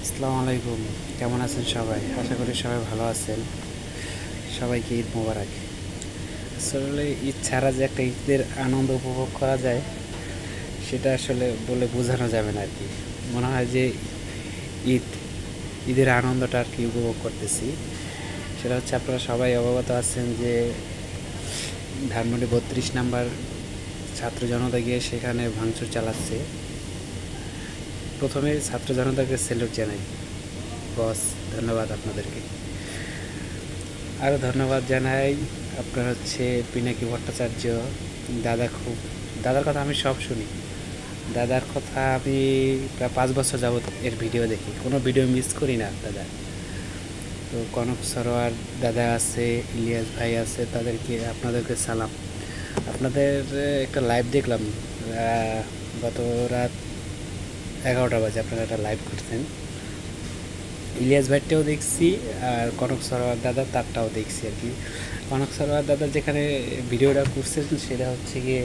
আসসালামু আলাইকুম। কেমন আছেন সবাই? আশা করি সবাই ভালো আছেন। সবাইকে ঈদ মোবারক। আসলে ঈদ ছাড়া যে একটা ঈদের আনন্দ উপভোগ করা যায় সেটা আসলে বলে বোঝানো যাবে না আর কি। মনে হয় যে ঈদ ঈদের আনন্দটা আর কি উপভোগ করতেছি। সেটা হচ্ছে আপনারা সবাই অবগত আছেন যে ধানমন্ডি ৩২ নাম্বার ছাত্র জনতা গিয়ে সেখানে ভাঙচুর চালাচ্ছে। প্রথমে ছাত্র জনতাকে স্যালুট জানাই। বস, ধন্যবাদ আপনাদেরকে। আরও ধন্যবাদ জানাই আপনার হচ্ছে পিনাকি ভট্টাচার্য। দাদা খুব দাদার কথা আমি সব শুনি। দাদার কথা আমি প্রায় 5 বছর যাবৎ এর ভিডিও দেখি, কোনো ভিডিও মিস করি না দাদা। তো কনক সরোয়ার দাদা আছে, ইলিয়াস ভাই আছে, তাদেরকে আপনাদেরকে সালাম। আপনাদের একটা লাইভ দেখলাম গত রাত 11টা বাজে আপনারা একটা লাইভ করছেন। ইলিয়াস ভাইটাও দেখছি আর কনক সরোয়ার দাদা তারটাও দেখছি আর কি। কনক সরোয়ার দাদা যেখানে ভিডিওটা করছেন সেটা হচ্ছে গিয়ে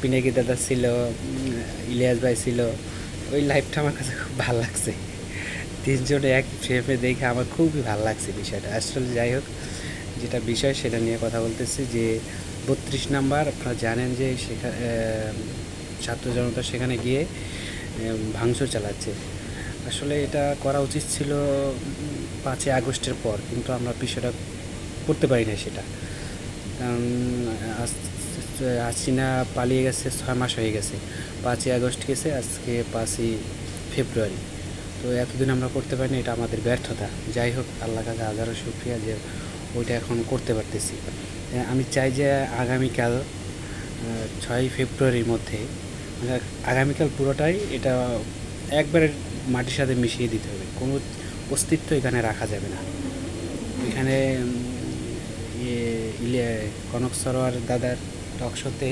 পিনাকি দাদা ছিল, ইলিয়াস ভাই ছিল। ওই লাইভটা আমার কাছে খুব ভালো লাগছে। তিনজনে এক ফ্রেমে দেখে আমার খুবই ভালো লাগছে বিষয়টা। আসলে যাই হোক, যেটা বিষয় সেটা নিয়ে কথা বলতেছি যে 32 নাম্বার আপনারা জানেন যে সেখানে ছাত্র জনতা সেখানে গিয়ে ভাঙচুর চালাচ্ছে। আসলে এটা করা উচিত ছিল 5ই আগস্টের পর, কিন্তু আমরা বিষয়টা করতে পারি না সেটা। কারণ হাসিনা পালিয়ে গেছে 6 মাস হয়ে গেছে। 5ই আগস্ট গেছে, আজকে 5ই ফেব্রুয়ারি। তো এতদিন আমরা করতে পারিনি, এটা আমাদের ব্যর্থতা। যাই হোক, আল্লাহ কাছে হাজারো শুকরিয়া যে ওইটা এখন করতে পারতেছি। আমি চাই যে আগামীকাল 6ই ফেব্রুয়ারির মধ্যে, মানে আগামীকাল পুরোটাই এটা একবারে মাটির সাথে মিশিয়ে দিতে হবে। কোনো অস্তিত্ব এখানে রাখা যাবে না। এখানে কনক সরোয়ার দাদার টকশোতে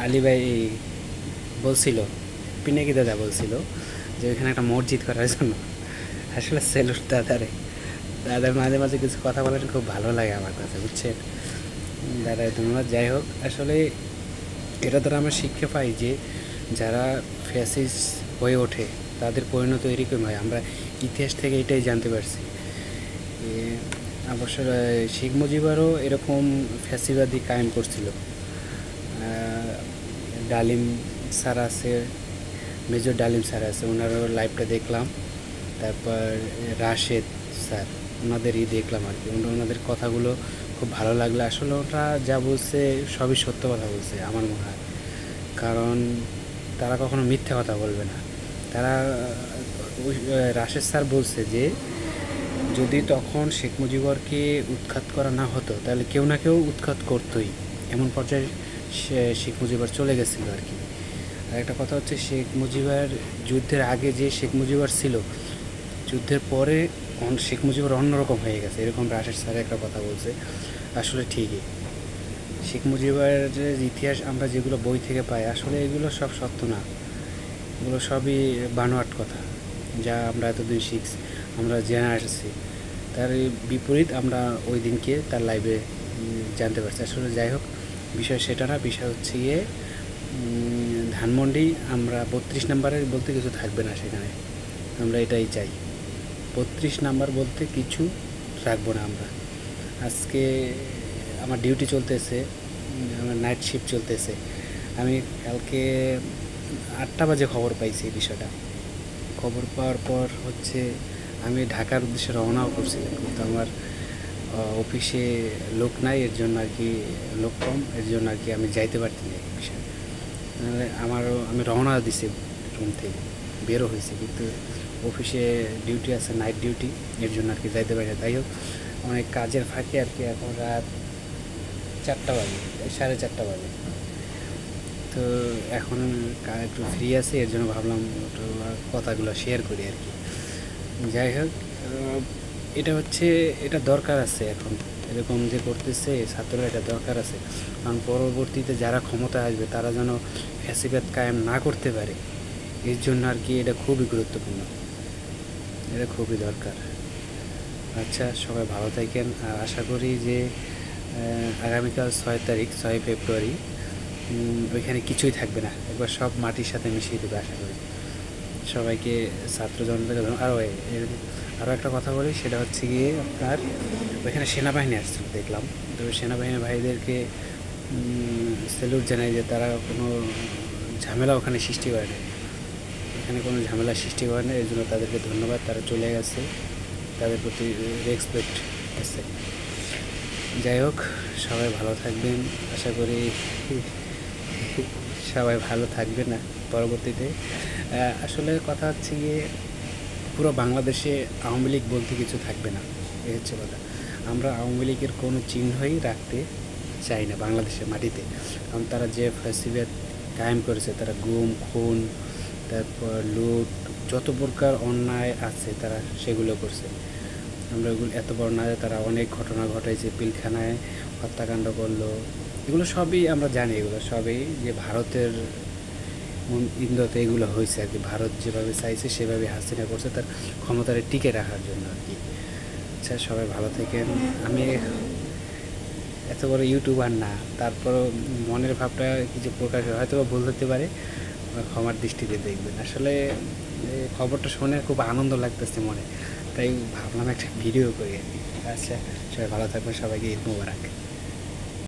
আলী ভাই বলছিল, পিনাকি দাদা বলছিল যে ওইখানে একটা মসজিদ করার জন্য। আসলে সেলুট দাদারে। দাদার মাঝে মাঝে কিছু কথা বলেন, খুব ভালো লাগে আমার কাছে, বুঝছেন দাদা, ধন্যবাদ। যাই হোক, আসলে এটা দ্বারা আমরা শিক্ষা পাই যে যারা ফ্যাসিস্ট হয়ে ওঠে তাদের পরিণত এরকম হয়। আমরা ইতিহাস থেকে এটাই জানতে পারছি। অবশ্য শেখ মুজিবারও এরকম ফ্যাসিবাদী কায়েম করছিল। ডালিম স্যার আছে, মেজর ডালিম স্যার আছে, ওনারও লাইভটা দেখলাম। তারপর রাশেদ স্যার, ওনাদেরই দেখলাম আর কি। ওনাদের কথাগুলো খুব ভালো লাগলো। আসলে ওরা যা বলছে সবই সত্য কথা বলছে আমার মনে হয়। কারণ তারা কখনো মিথ্যা কথা বলবে না। তারা রাশেদ স্যার বলছে যে যদি তখন শেখ মুজিবরকে উৎখাত করা না হতো তাহলে কেউ না কেউ উৎখাত করতোই, এমন পর্যায়ে শেখ মুজিবর চলে গেছিলো আর কি। আর একটা কথা হচ্ছে, শেখ মুজিবর যুদ্ধের আগে যে শেখ মুজিবর ছিল, যুদ্ধের পরে শেখ মুজিবর অন্যরকম হয়ে গেছে, এরকম রাশেদ স্যার একটা কথা বলছে। আসলে ঠিকই, শেখ মুজিবের ইতিহাস আমরা যেগুলো বই থেকে পাই, আসলে এগুলো সব সত্য না। এগুলো সবই বানোয়াট কথা, যা আমরা এতদিন শিখছি, আমরা জেনে আসছি। তার বিপরীত আমরা ওই দিনকে তার লাইভে জানতে পারছি। আসলে যাই হোক, বিষয় সেটা না। বিষয় হচ্ছে গিয়ে ধানমন্ডি আমরা 32 নাম্বারের বলতে কিছু থাকবে না সেখানে। আমরা এটাই চাই, 32 নাম্বার বলতে কিছু রাখবো না আমরা। আজকে আমার ডিউটি চলতেছে, আমার নাইট শিফট চলতেছে। আমি কালকে 8টা বাজে খবর পাইছি এই বিষয়টা। খবর পাওয়ার পর হচ্ছে আমি ঢাকার উদ্দেশ্যে রওনাও করছিলাম, কিন্তু আমার অফিসে লোক নাই, এর জন্য আর কি, লোক কম, এর জন্য আর কি আমি যাইতে পারছি না এই বিষয়ে। নাহলে আমি রওনা দিছি, রুম থেকে বেরো হয়েছি, কিন্তু অফিসে ডিউটি আছে, নাইট ডিউটি, এর জন্য আর কি যাইতে পারি না। তাই হোক, অনেক কাজের ফাঁকে আর কি এখন রাত 4টা বাজে, 4:30 বাজে। তো এখন একটু ফ্রি আছে, এর জন্য ভাবলাম একটু কথাগুলো শেয়ার করি আর কি। যাই হোক, এটা হচ্ছে, এটা দরকার আছে এখন, এরকম যে করতেছে ছাত্ররা, এটা দরকার আছে। কারণ পরবর্তীতে যারা ক্ষমতা আসবে তারা যেন ফ্যাসিবাদ কায়েম না করতে পারে, এর জন্য আর কি এটা খুবই গুরুত্বপূর্ণ, এটা খুবই দরকার। আচ্ছা, সবাই ভালো থাকেন। আর আশা করি যে আগামীকাল 6 তারিখ, 6ই ফেব্রুয়ারি, ওইখানে কিছুই থাকবে না, একবার সব মাটির সাথে মিশিয়ে দেবে আশা করি। সবাইকে ছাত্র জনতাকে আরও একটা কথা বলি, সেটা হচ্ছে গিয়ে আপনার ওইখানে সেনাবাহিনী আসছিল দেখলাম। তো সেনাবাহিনী ভাইদেরকে স্যালুট জানাই যে তারা কোনো ঝামেলা ওখানে সৃষ্টি করে না, এখানে কোনো ঝামেলা সৃষ্টি করে না, এই জন্য তাদেরকে ধন্যবাদ। তারা চলে গেছে, তাদের প্রতি রেসপেক্ট আছে। যাই হোক, সবাই ভালো থাকবেন, আশা করি সবাই ভালো থাকবে না পরবর্তীতে। আসলে কথা হচ্ছে গিয়ে পুরো বাংলাদেশে আওয়ামী লীগ বলতে কিছু থাকবে না, এই হচ্ছে কথা। আমরা আওয়ামী লীগের কোনো চিহ্নই রাখতে চাই না বাংলাদেশের মাটিতে, কারণ তারা যে ফ্যাসিলিটি কায়েম করেছে, তারা গুম খুন, তারপর লুট, যত প্রকার অন্যায় আছে তারা সেগুলো করছে। আমরা এগুলো এত বড় না, তারা অনেক ঘটনা ঘটাইছে, পিলখানায় হত্যাকাণ্ড করলো, এগুলো সবই আমরা জানি, এগুলো সবই যে ভারতের ইন্দ্রতে এগুলো হয়েছে আর কি। ভারত যেভাবে চাইছে সেভাবে হাসিনা করছে তার ক্ষমতারে টিকে রাখার জন্য আর কি। আচ্ছা, সবাই ভালো থাকেন। আমি এত বড় ইউটিউবার না, তারপরও মনের ভাবটা কিছু প্রকাশ হয়তো বা ভুল হতে পারে, ক্ষমার দৃষ্টিতে দেখবেন। আসলে খবরটা শুনে খুব আনন্দ লাগতেছে মনে, তাই ভাবলাম একটা ভিডিও করি আর কি। আচ্ছা, সবাই ভালো থাকবেন, সবাইকে ঈদ মোবারক।